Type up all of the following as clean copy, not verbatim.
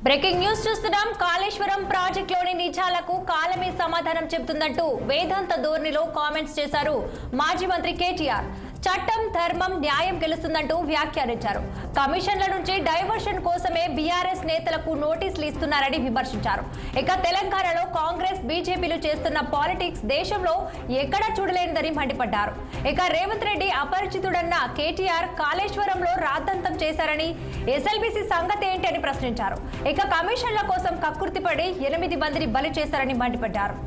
Breaking news చూస్తున్నాం. కాళేశ్వరం ప్రాజెక్టులోని నిజాలకు కాలమే సమాధానం చెబుతుందంటూ వేదాంత ధోరణిలో కామెంట్స్ చేశారు మాజీ మంత్రి కేటీఆర్. చట్టం, ధర్మం, న్యాయం గెలుస్తుందంటూ వ్యాఖ్యానించారు. కమిషన్ల నుంచి డైవర్షన్ కోసమే బీఆర్ఎస్ నేతలకు నోటీసులు ఇస్తున్నారని విమర్శించారు. ఇక తెలంగాణలో కాంగ్రెస్, బీజేపీలు చేస్తున్న పాలిటిక్స్ దేశంలో ఎక్కడా చూడలేనిదని మండిపడ్డారు. ఇక రేవంత్ రెడ్డి అపరిచితుడన్న కేటీఆర్ కాళేశ్వరంలో రాద్ధాంతం చేశారని, ఎస్ఎల్బీసీ సంగతి ఏంటి అని ప్రశ్నించారు. ఇక కమిషన్ల కోసం కక్కుర్తిపడి 8 మందిని బలి చేశారని మండిపడ్డారు.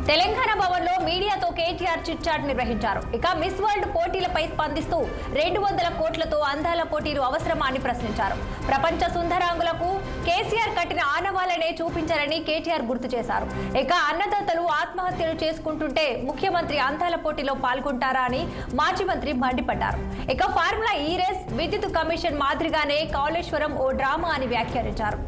తెలంగాణ భవన్ లో మీడియాతో కేటీఆర్ చిట్ చాట్ నిర్వహించారు. ఇక మిస్ వరల్డ్ పోటీలపై స్పందిస్తూ 200 కోట్లతో అందాల పోటీలు అవసరమా అని ప్రశ్నించారు. ప్రపంచ సుందరాంగులకు కేసీఆర్ కట్టిన ఆనవాళ్లనే చూపించారని కేటీఆర్ గుర్తు చేశారు. ఇక అన్నదాతలు ఆత్మహత్యలు చేసుకుంటుంటే ముఖ్యమంత్రి అందాల పోటీలో పాల్గొంటారా అని మాజీ మంత్రి మండిపడ్డారు. ఇక ఫార్ములా ఈ రేస్, విద్యుత్ కమిషన్ మాదిరిగానే కాళేశ్వరం ఓ డ్రామా అని వ్యాఖ్యానించారు.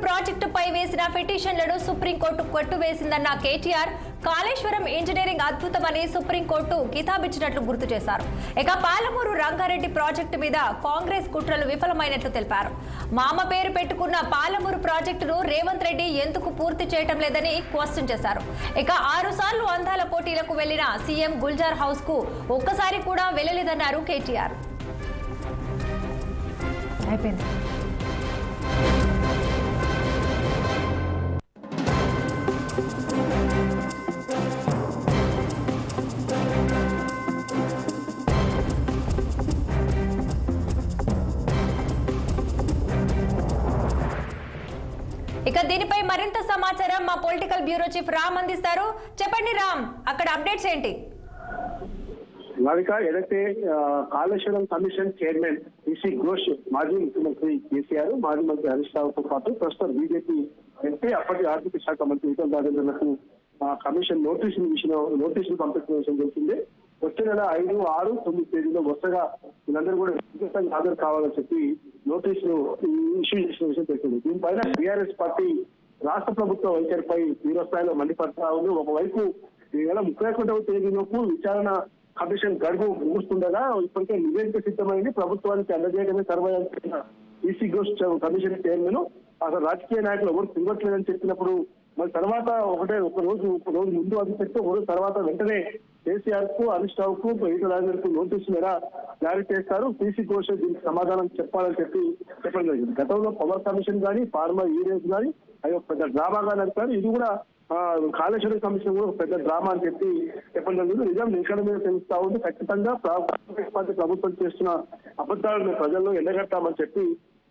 ప్రాజెక్టుపై వేసిన పిటిషన్లను సుప్రీంకోర్టు కొట్టివేసిందన్న కేటీఆర్, కాళేశ్వరం ఇంజనీరింగ్ అద్భుతమని సుప్రీంకోర్టు కితాబిచ్చినట్లు గుర్తు చేశారు. ఇక పాలమూరు రంగారెడ్డి ప్రాజెక్టు మీద కాంగ్రెస్ కుట్రలు విఫలమైనట్లు తెలిపారు. మామ పేరు పెట్టుకున్న పాలమూరు ప్రాజెక్టును రేవంత్ రెడ్డి ఎందుకు పూర్తి చేయటం లేదని క్వశ్చన్ చేశారు. ఇక 6 సార్లు అందాల పోటీలకు వెళ్లిన సీఎం గుల్జార్ హౌస్ కు ఒక్కసారి కూడా వెళ్లలేదన్నారు కేటీఆర్. అయిపోయింది. ఇక దీనిపై మరింత సమాచారం మా పొలిటికల్ బ్యూరో చీఫ్ రామ్ అందిస్తారు. చెప్పండి రామ్, అక్కడ అప్డేట్స్ ఏంటి? ఏదైతే Kaleshwaram commission chairman PC Ghosh, మాజీ ముఖ్యమంత్రి కేసీఆర్, మాజీ మంత్రి హరీష్ రావుతో పాటు ప్రస్తుతం బీజేపీ ఎంపీ, అప్పటి ఆర్థిక శాఖ మంత్రి ఈటల రాజేందర్లకు కమిషన్ నోటీసులు పంపించిన విషయం తెలిసిందే. వచ్చే నెల 5, 6, 9 తేదీలో వరుసగా వీళ్ళందరూ కూడా వ్యక్తిగతంగా హాజరు కావాలని చెప్పి నోటీసులు ఇష్యూ చేసిన విషయం తెలిసింది. దీనిపైన బీఆర్ఎస్ పార్టీ రాష్ట్ర ప్రభుత్వ వైఖరిపై తీవ్రస్థాయిలో మండిపడతా ఉంది. ఒకవైపు ఈ నెల 31వ తేదీలోపు విచారణ కమిషన్ గడువు ముగుస్తుండగా ఇప్పటికే నివేదిక సిద్ధమైంది, ప్రభుత్వానికి అందజేయడమే సర్వయంత్ర ఈసీ ఘోష్ కమిషన్ చైర్మన్ అసలు రాజకీయ నాయకులు ఎవరు తిరగట్లేదని చెప్పినప్పుడు మరి తర్వాత ఒక రోజు ముందు అది చెప్తే ఒక రోజు తర్వాత వెంటనే కేసీఆర్ కు, హరీష్ రావు కు, ఈటల రాజేందర్ కు నోటీసు మీద జారీ చేస్తారు. పీసీ ఘోష్ దీనికి సమాధానం చెప్పాలని చెప్పడం జరిగింది. గతంలో పవర్ కమిషన్ కానీ, ఫార్మా ఈ రేస్ కానీ అది ఒక పెద్ద డ్రామాగా నడిపారు. ఇది కూడా కాళేశ్వరం కమిషన్ కూడా ఒక పెద్ద డ్రామా అని చెప్పడం జరిగింది. నిజం నిషేధ మీద తెలుస్తా ఉంది. ఖచ్చితంగా కాంగ్రెస్ పార్టీ ప్రభుత్వం చేస్తున్న అబద్ధాలను ప్రజల్లో ఎండగట్టామని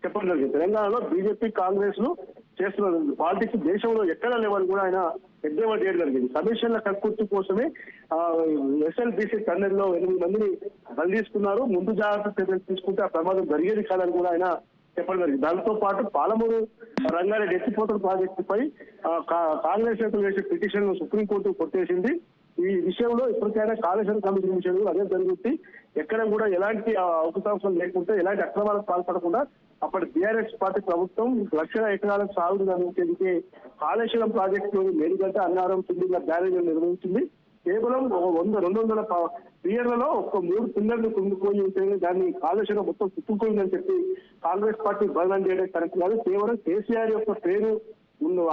చెప్పడం జరిగింది. తెలంగాణలో బీజేపీ, కాంగ్రెస్ లు చేస్తున్న పాలిటిక్స్ దేశంలో ఎక్కడ లేవని కూడా ఆయన ఎద్దేవా చేయడం జరిగింది. కమిషన్ల కక్కుర్తి కోసమే ఎస్ఎల్బీసీ టన్నెల్లో 8 మందిని బలి తీసుకున్నారు. ముందు జాగ్రత్త చర్యలు తీసుకుంటే ఆ ప్రమాదం జరిగేది కాదని కూడా ఆయన చెప్పడం జరిగింది. దాంతో పాటు పాలమూరు రంగారెడ్డి ఎత్తిపోతల ప్రాజెక్టుపై కాంగ్రెస్ నేతలు వేసే పిటిషన్ సుప్రీంకోర్టు కొట్టేసింది. ఈ విషయంలో ఇప్పటికైనా కాళేశ్వరం కమిషన్ విషయంలో అదే జరుగుతుంది. ఎక్కడ కూడా ఎలాంటి అవకాశం లేకుండా, ఎలాంటి అక్రమాలకు పాల్పడకుండా అప్పటి బీఆర్ఎస్ పార్టీ ప్రభుత్వం లక్షల ఎకరాలకు సాగుని అందించేందుకే కాళేశ్వరం ప్రాజెక్టులోని మేడిగడ్డ, అన్నారం, తుండిగ బ్యారేజీలు నిర్వహించింది. కేవలం 100-200 పియర్లలో ఒక 3 పిల్లర్లు కుంగిపోయి ఉంటే దాన్ని కాళేశ్వరం మొత్తం కుట్టుకోయిందని చెప్పి కాంగ్రెస్ పార్టీ బదనం చేయడం కరెక్ట్ కాదు. కేవలం కేసీఆర్ యొక్క పేరు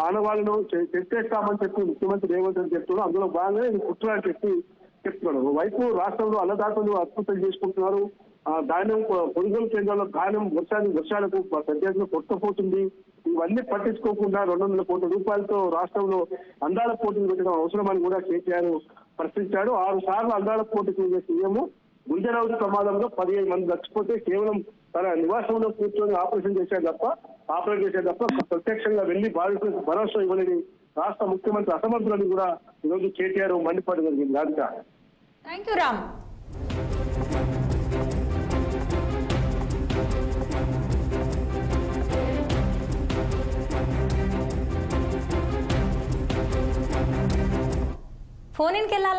ఆనవాళ్ళను తెచ్చేస్తామని చెప్పి ముఖ్యమంత్రి రేవంత్ రెడ్డి చెప్తున్నారు. అందులో భాగంగా ఇది కుట్ర అని చెప్తున్నారు. వైపు రాష్ట్రంలో అన్నదాతలు అద్భుతం చేసుకుంటున్నారు. ధాన్యం కొనుగోలు కేంద్రాల్లో ధాన్యం వర్షాలకు పెద్ద కొట్టపోతుంది. ఇవన్నీ పట్టించుకోకుండా 200 కోట్ల రూపాయలతో రాష్ట్రంలో అందాల పోటీలు పెట్టడం అవసరమని కూడా కేసీఆర్ ప్రశ్నించాడు. 6 సార్లు అందాల పోటీకి సీఎం గుల్జార్ హౌస్ ప్రమాదంలో 15 మంది చచ్చిపోతే కేవలం తన నివాసంలో కూర్చొని ఆపరేట్ చేశాడు తప్ప ప్రత్యక్షంగా వెళ్లి బాధితులకు భరోసా ఇవ్వలేని రాష్ట్ర ముఖ్యమంత్రి అసమర్థులని కూడా ఈరోజు కేటీఆర్ మండిపడడం జరిగింది. Radhika, thank you Ram. Phone ఇన్కి వెళ్ళాలా?